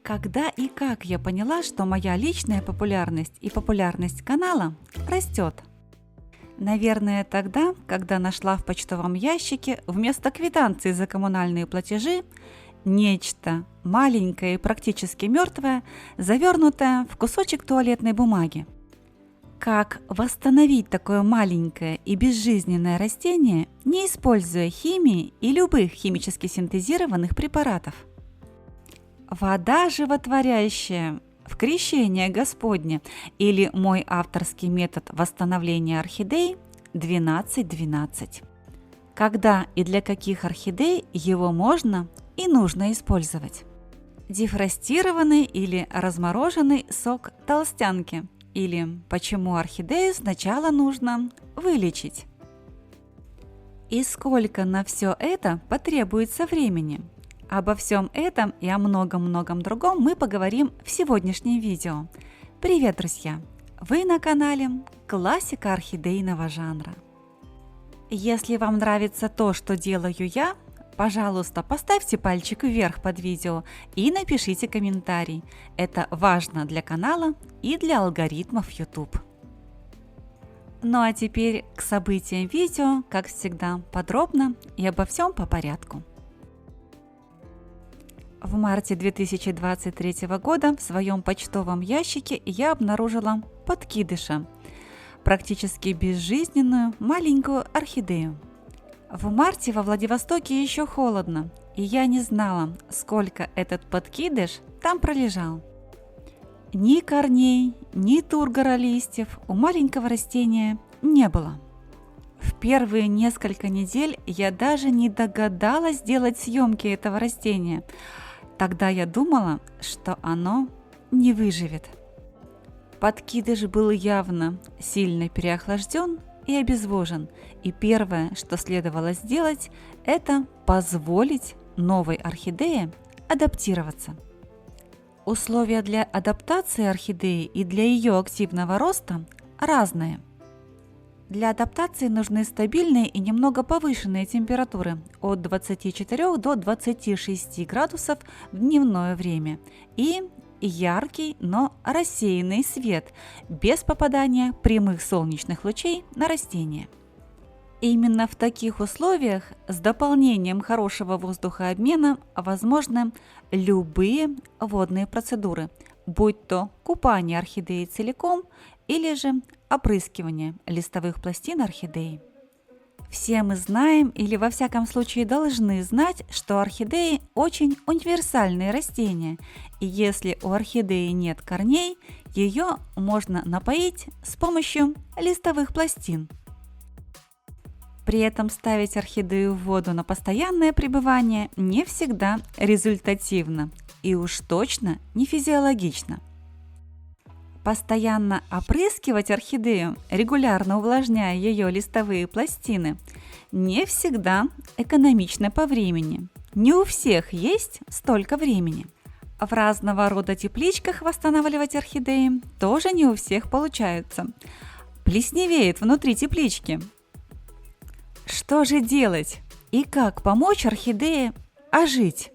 Когда и как я поняла, что моя личная популярность и популярность канала растет? Наверное, тогда, когда нашла в почтовом ящике вместо квитанции за коммунальные платежи нечто маленькое и практически мертвое, завернутое в кусочек туалетной бумаги. Как восстановить такое маленькое и безжизненное растение, не используя химии и любых химически синтезированных препаратов? Вода животворящая в крещение Господне или мой авторский метод восстановления орхидей 12-12. Когда и для каких орхидей его можно и нужно использовать? Дефростированный или размороженный сок толстянки или почему орхидею сначала нужно вылечить? И сколько на все это потребуется времени? Обо всем этом и о многом-многом другом мы поговорим в сегодняшнем видео. Привет, друзья! Вы на канале Классика орхидейного жанра. Если вам нравится то, что делаю я, пожалуйста, поставьте пальчик вверх под видео и напишите комментарий. Это важно для канала и для алгоритмов YouTube. Ну а теперь к событиям видео, как всегда, подробно и обо всем по порядку. В марте 2023 года в своем почтовом ящике я обнаружила подкидыша, практически безжизненную маленькую орхидею. В марте во Владивостоке еще холодно, и я не знала, сколько этот подкидыш там пролежал. Ни корней, ни тургора листьев у маленького растения не было. В первые несколько недель я даже не догадалась сделать съемки этого растения. Тогда я думала, что оно не выживет. Подкидыш был явно сильно переохлажден и обезвожен, и первое, что следовало сделать, это позволить новой орхидее адаптироваться. Условия для адаптации орхидеи и для ее активного роста разные. Для адаптации нужны стабильные и немного повышенные температуры от 24 до 26 градусов в дневное время и яркий, но рассеянный свет без попадания прямых солнечных лучей на растение. Именно в таких условиях с дополнением хорошего воздухообмена возможны любые водные процедуры, будь то купание орхидеи целиком или же опрыскивание листовых пластин орхидеи. Все мы знаем или во всяком случае должны знать, что орхидеи очень универсальные растения, и если у орхидеи нет корней, ее можно напоить с помощью листовых пластин. При этом ставить орхидею в воду на постоянное пребывание не всегда результативно и уж точно не физиологично. Постоянно опрыскивать орхидею, регулярно увлажняя ее листовые пластины, не всегда экономично по времени. Не у всех есть столько времени. В разного рода тепличках восстанавливать орхидеи тоже не у всех получается. Плесневеет внутри теплички. Что же делать и как помочь орхидее ожить?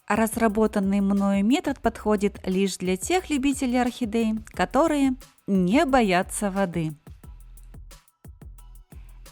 Разработанный мною метод подходит лишь для тех любителей орхидей, которые не боятся воды.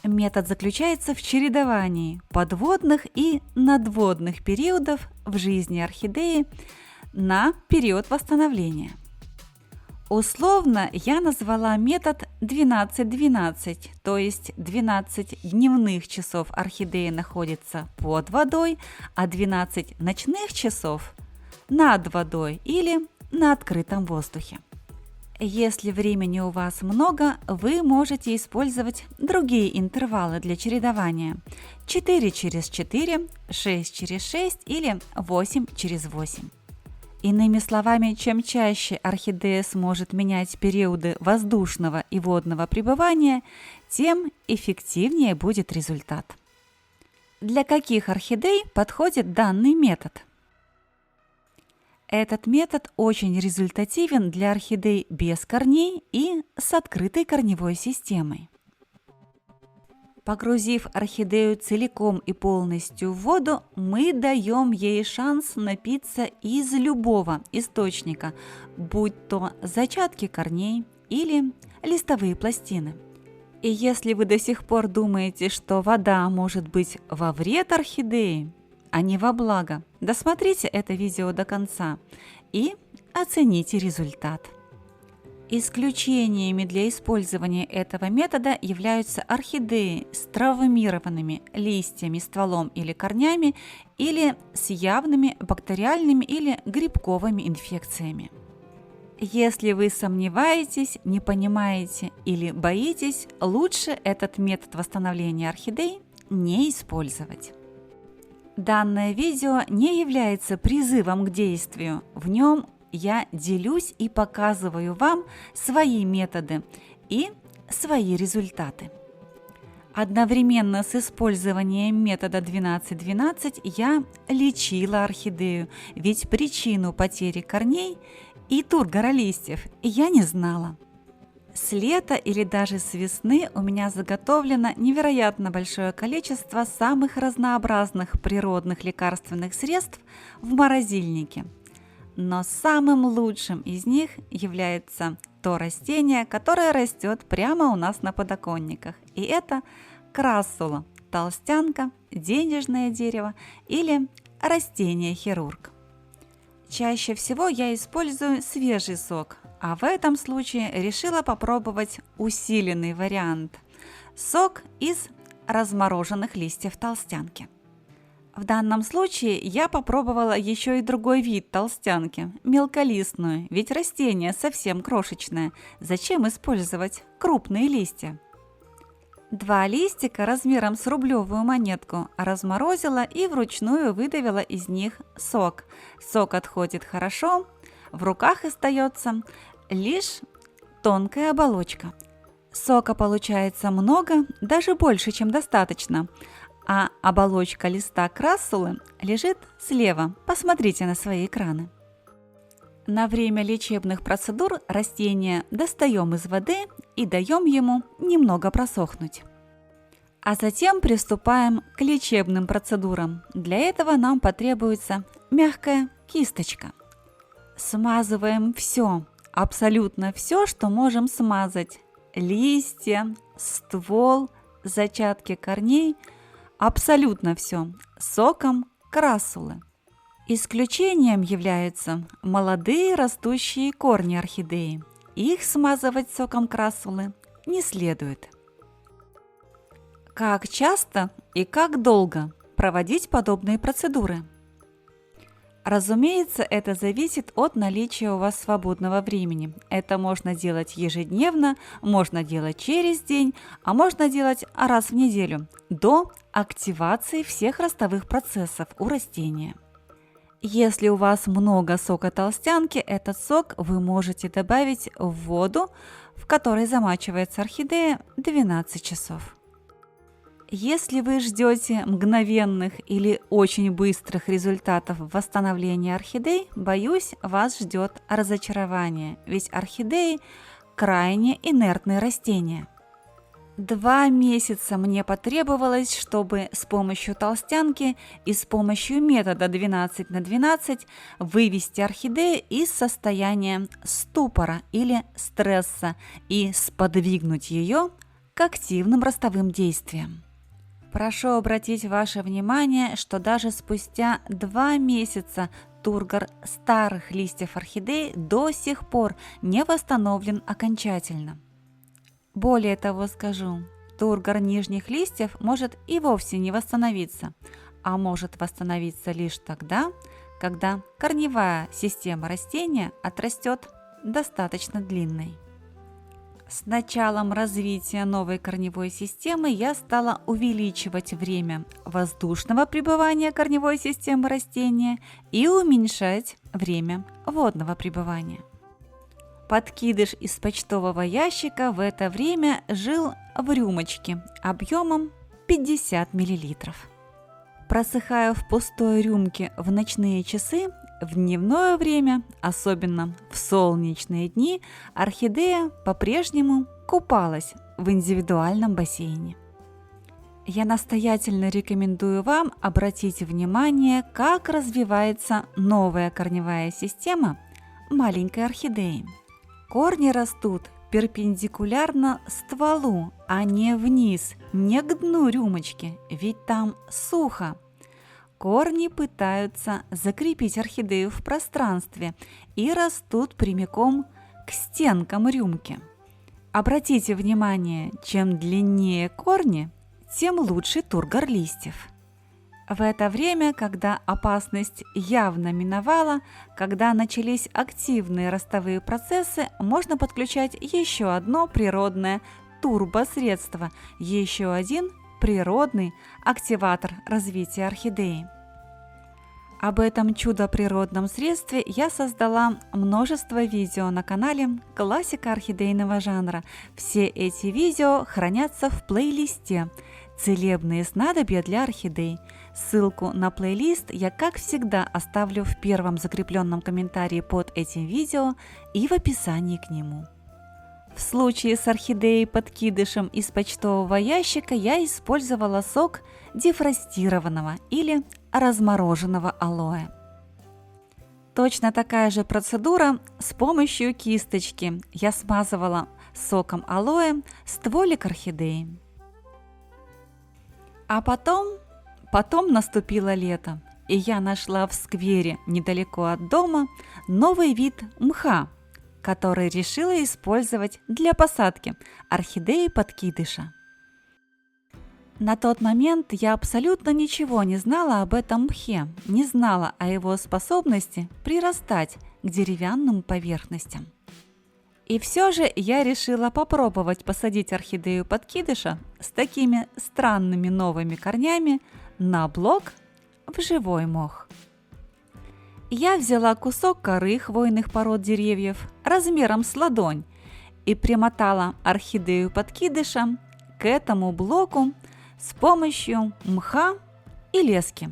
Метод заключается в чередовании подводных и надводных периодов в жизни орхидеи на период восстановления. Условно я назвала метод 12-12, то есть 12 дневных часов орхидея находится под водой, а 12 ночных часов над водой или на открытом воздухе. Если времени у вас много, вы можете использовать другие интервалы для чередования: 4 через 4, 6 через 6 или 8 через 8. Иными словами, чем чаще орхидея сможет менять периоды воздушного и водного пребывания, тем эффективнее будет результат. Для каких орхидей подходит данный метод? Этот метод очень результативен для орхидей без корней и с открытой корневой системой. Погрузив орхидею целиком и полностью в воду, мы даем ей шанс напиться из любого источника, будь то зачатки корней или листовые пластины. И если вы до сих пор думаете, что вода может быть во вред орхидеи, а не во благо, досмотрите это видео до конца и оцените результат. Исключениями для использования этого метода являются орхидеи с травмированными листьями, стволом или корнями, или с явными бактериальными или грибковыми инфекциями. Если вы сомневаетесь, не понимаете или боитесь, лучше этот метод восстановления орхидей не использовать. Данное видео не является призывом к действию. В нем я делюсь и показываю вам свои методы и свои результаты. Одновременно с использованием метода 12-12 я лечила орхидею, ведь причину потери корней и тургора листьев я не знала. С лета или даже с весны у меня заготовлено невероятно большое количество самых разнообразных природных лекарственных средств в морозильнике. Но самым лучшим из них является то растение, которое растет прямо у нас на подоконниках. И это крассула, толстянка, денежное дерево или растение-хирург. Чаще всего я использую свежий сок, а в этом случае решила попробовать усиленный вариант – сок из размороженных листьев толстянки. В данном случае я попробовала еще и другой вид толстянки – мелколистную, ведь растение совсем крошечное. Зачем использовать крупные листья? 2 листика размером с рублевую монетку разморозила и вручную выдавила из них сок. Сок отходит хорошо, в руках остается лишь тонкая оболочка. Сока получается много, даже больше, чем достаточно. А оболочка листа крассулы лежит слева. Посмотрите на свои экраны. На время лечебных процедур растение достаем из воды и даем ему немного просохнуть. А затем приступаем к лечебным процедурам. Для этого нам потребуется мягкая кисточка. Смазываем все, абсолютно все, что можем смазать. Листья, ствол, зачатки корней – абсолютно все соком крассулы. Исключением являются молодые растущие корни орхидеи. Их смазывать соком крассулы не следует. Как часто и как долго проводить подобные процедуры? Разумеется, это зависит от наличия у вас свободного времени. Это можно делать ежедневно, можно делать через день, а можно делать раз в неделю, до активации всех ростовых процессов у растения. Если у вас много сока толстянки, этот сок вы можете добавить в воду, в которой замачивается орхидея 12 часов. Если вы ждете мгновенных или очень быстрых результатов восстановления орхидей, боюсь, вас ждет разочарование, ведь орхидеи – крайне инертные растения. 2 месяца мне потребовалось, чтобы с помощью толстянки и с помощью метода 12/12 вывести орхидею из состояния ступора или стресса и сподвигнуть ее к активным ростовым действиям. Прошу обратить ваше внимание, что даже спустя 2 месяца тургор старых листьев орхидеи до сих пор не восстановлен окончательно. Более того скажу, тургор нижних листьев может и вовсе не восстановиться, а может восстановиться лишь тогда, когда корневая система растения отрастет достаточно длинной. С началом развития новой корневой системы я стала увеличивать время воздушного пребывания корневой системы растения и уменьшать время водного пребывания. Подкидыш из почтового ящика в это время жил в рюмочке объемом 50 мл. Просыхая в пустой рюмке в ночные часы, в дневное время, особенно в солнечные дни, орхидея по-прежнему купалась в индивидуальном бассейне. Я настоятельно рекомендую вам обратить внимание, как развивается новая корневая система маленькой орхидеи. Корни растут перпендикулярно стволу, а не вниз, не к дну рюмочки, ведь там сухо. Корни пытаются закрепить орхидею в пространстве и растут прямиком к стенкам рюмки. Обратите внимание, чем длиннее корни, тем лучше тургор листьев. В это время, когда опасность явно миновала, когда начались активные ростовые процессы, можно подключать еще одно природное турбосредство, еще один природный активатор развития орхидеи. Об этом чудо-природном средстве я создала множество видео на канале «Классика орхидейного жанра». Все эти видео хранятся в плейлисте «Целебные снадобья для орхидей». Ссылку на плейлист я, как всегда, оставлю в первом закрепленном комментарии под этим видео и в описании к нему. В случае с орхидеей подкидышем из почтового ящика я использовала сок дефростированного или размороженного алоэ. Точно такая же процедура с помощью кисточки. Я смазывала соком алоэ стволик орхидеи. А потом наступило лето, и я нашла в сквере недалеко от дома новый вид мха, который решила использовать для посадки орхидеи подкидыша. На тот момент я абсолютно ничего не знала об этом мхе, не знала о его способности прирастать к деревянным поверхностям. И все же я решила попробовать посадить орхидею подкидыша с такими странными новыми корнями на блок в живой мох. Я взяла кусок коры хвойных пород деревьев размером с ладонь и примотала орхидею подкидыша к этому блоку с помощью мха и лески.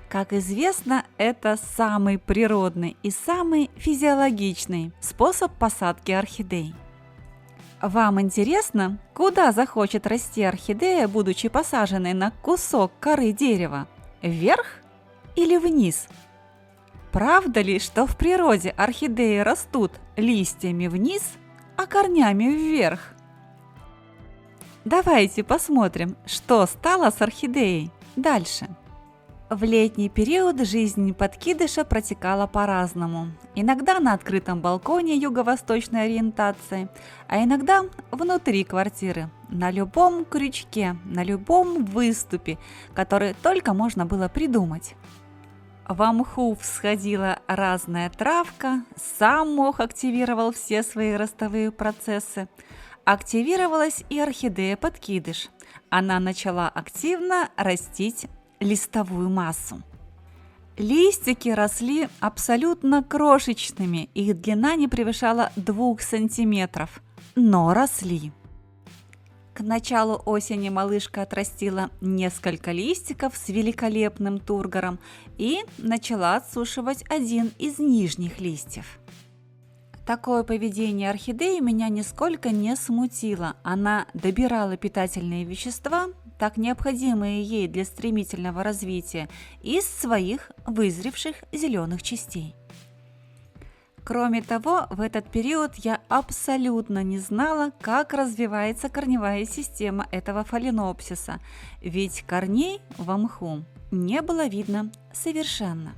Как известно, это самый природный и самый физиологичный способ посадки орхидей. Вам интересно, куда захочет расти орхидея, будучи посаженной на кусок коры дерева? Вверх или вниз? Правда ли, что в природе орхидеи растут листьями вниз, а корнями вверх? Давайте посмотрим, что стало с орхидеей дальше. В летний период жизнь подкидыша протекала по-разному. Иногда на открытом балконе юго-восточной ориентации, а иногда внутри квартиры, на любом крючке, на любом выступе, который только можно было придумать. В мху всходила разная травка, сам мох активировал все свои ростовые процессы. Активировалась и орхидея подкидыш. Она начала активно растить листовую массу. Листики росли абсолютно крошечными, их длина не превышала 2 сантиметров, но росли. К началу осени малышка отрастила несколько листиков с великолепным тургором и начала отсушивать один из нижних листьев. Такое поведение орхидеи меня нисколько не смутило. Она добирала питательные вещества, так необходимые ей для стремительного развития, из своих вызревших зеленых частей. Кроме того, в этот период я абсолютно не знала, как развивается корневая система этого фаленопсиса, ведь корней в мху не было видно совершенно.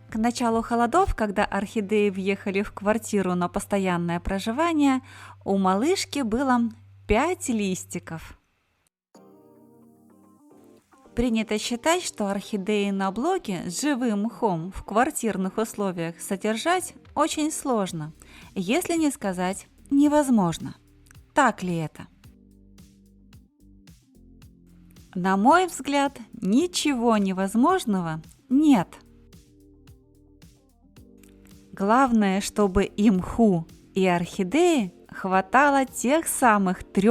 К началу холодов, когда орхидеи въехали в квартиру на постоянное проживание, у малышки было 5 листиков. Принято считать, что орхидеи на блоке с живым мхом в квартирных условиях содержать очень сложно, если не сказать невозможно. Так ли это? На мой взгляд, ничего невозможного нет. Главное, чтобы и мху, и орхидеи хватало тех самых 3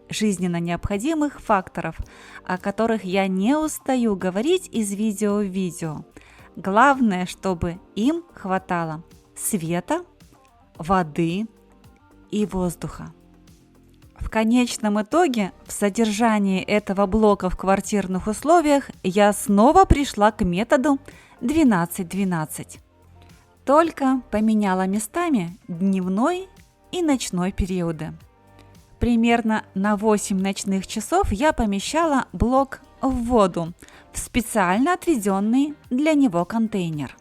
жизненно необходимых факторов, о которых я не устаю говорить из видео в видео. Главное, чтобы им хватало света, воды и воздуха. В конечном итоге, в содержании этого блока в квартирных условиях я снова пришла к методу 12-12. Только поменяла местами дневной и ночной периоды. Примерно на 8 ночных часов я помещала блок в воду, в специально отведенный для него контейнер.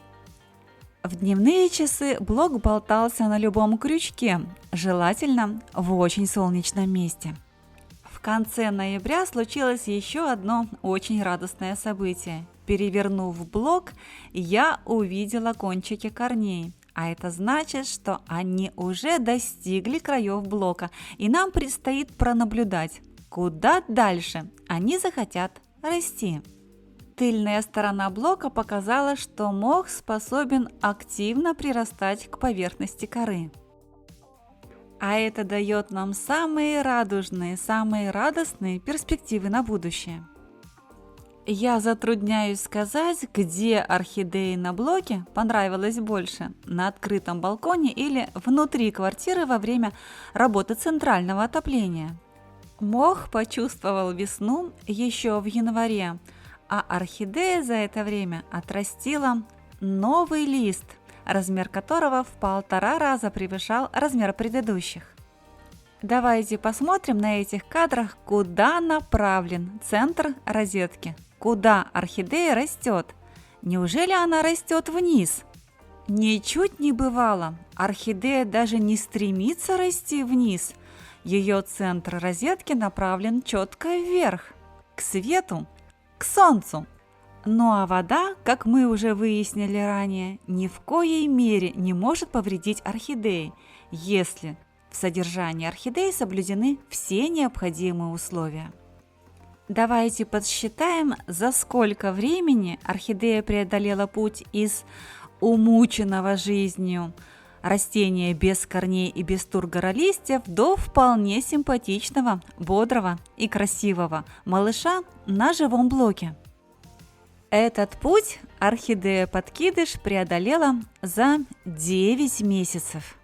В дневные часы блок болтался на любом крючке, желательно в очень солнечном месте. В конце ноября случилось еще одно очень радостное событие. Перевернув блок, я увидела кончики корней, а это значит, что они уже достигли краев блока, и нам предстоит пронаблюдать, куда дальше они захотят расти. Тыльная сторона блока показала, что мох способен активно прирастать к поверхности коры. А это дает нам самые радужные, самые радостные перспективы на будущее. Я затрудняюсь сказать, где орхидеи на блоке понравилось больше – на открытом балконе или внутри квартиры во время работы центрального отопления. Мох почувствовал весну еще в январе, а орхидея за это время отрастила новый лист, размер которого в 1,5 раза превышал размер предыдущих. Давайте посмотрим на этих кадрах, куда направлен центр розетки, куда орхидея растет. Неужели она растет вниз? Ничуть не бывало, орхидея даже не стремится расти вниз. Ее центр розетки направлен четко вверх, к свету, к солнцу. Ну а вода, как мы уже выяснили ранее, ни в коей мере не может повредить орхидеи, если в содержании орхидеи соблюдены все необходимые условия. Давайте подсчитаем, за сколько времени орхидея преодолела путь из умученного жизнью растения без корней и без тургора листьев до вполне симпатичного, бодрого и красивого малыша на живом блоке. Этот путь орхидея-подкидыш преодолела за 9 месяцев.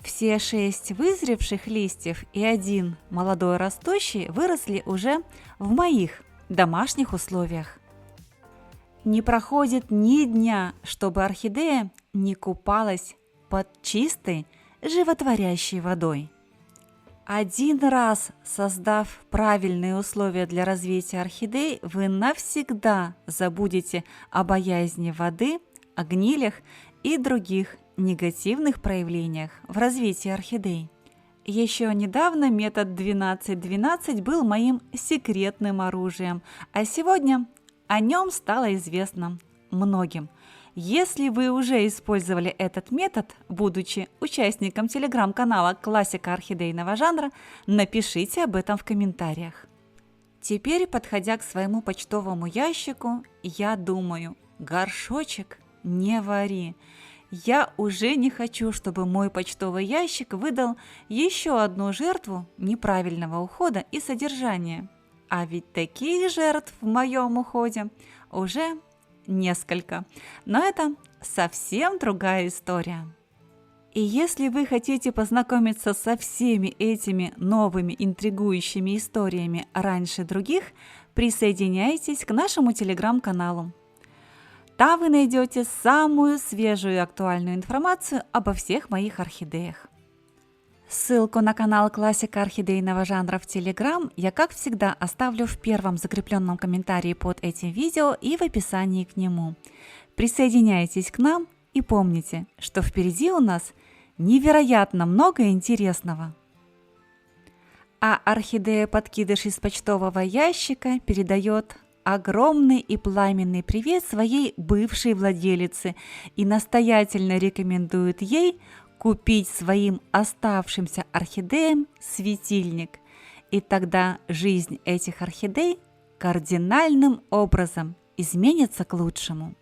Все 6 вызревших листьев и 1 молодой растущий выросли уже в моих домашних условиях. Не проходит ни дня, чтобы орхидея не купалась под чистой, животворящей водой. Один раз создав правильные условия для развития орхидей, вы навсегда забудете о боязни воды, о гнилях и других негативных проявлениях в развитии орхидей. Еще недавно метод 12-12 был моим секретным оружием, а сегодня о нем стало известно многим. Если вы уже использовали этот метод, будучи участником телеграм-канала «Классика орхидейного жанра», напишите об этом в комментариях. Теперь, подходя к своему почтовому ящику, я думаю: горшочек не вари. Я уже не хочу, чтобы мой почтовый ящик выдал еще одну жертву неправильного ухода и содержания. А ведь таких жертв в моем уходе уже несколько. Но это совсем другая история. И если вы хотите познакомиться со всеми этими новыми интригующими историями раньше других, присоединяйтесь к нашему телеграм-каналу. Там вы найдете самую свежую и актуальную информацию обо всех моих орхидеях. Ссылку на канал «Классика орхидейного жанра» в Telegram я, как всегда, оставлю в первом закрепленном комментарии под этим видео и в описании к нему. Присоединяйтесь к нам и помните, что впереди у нас невероятно много интересного. А орхидея-подкидыш из почтового ящика передает огромный и пламенный привет своей бывшей владелице и настоятельно рекомендует ей купить своим оставшимся орхидеям светильник, и тогда жизнь этих орхидей кардинальным образом изменится к лучшему.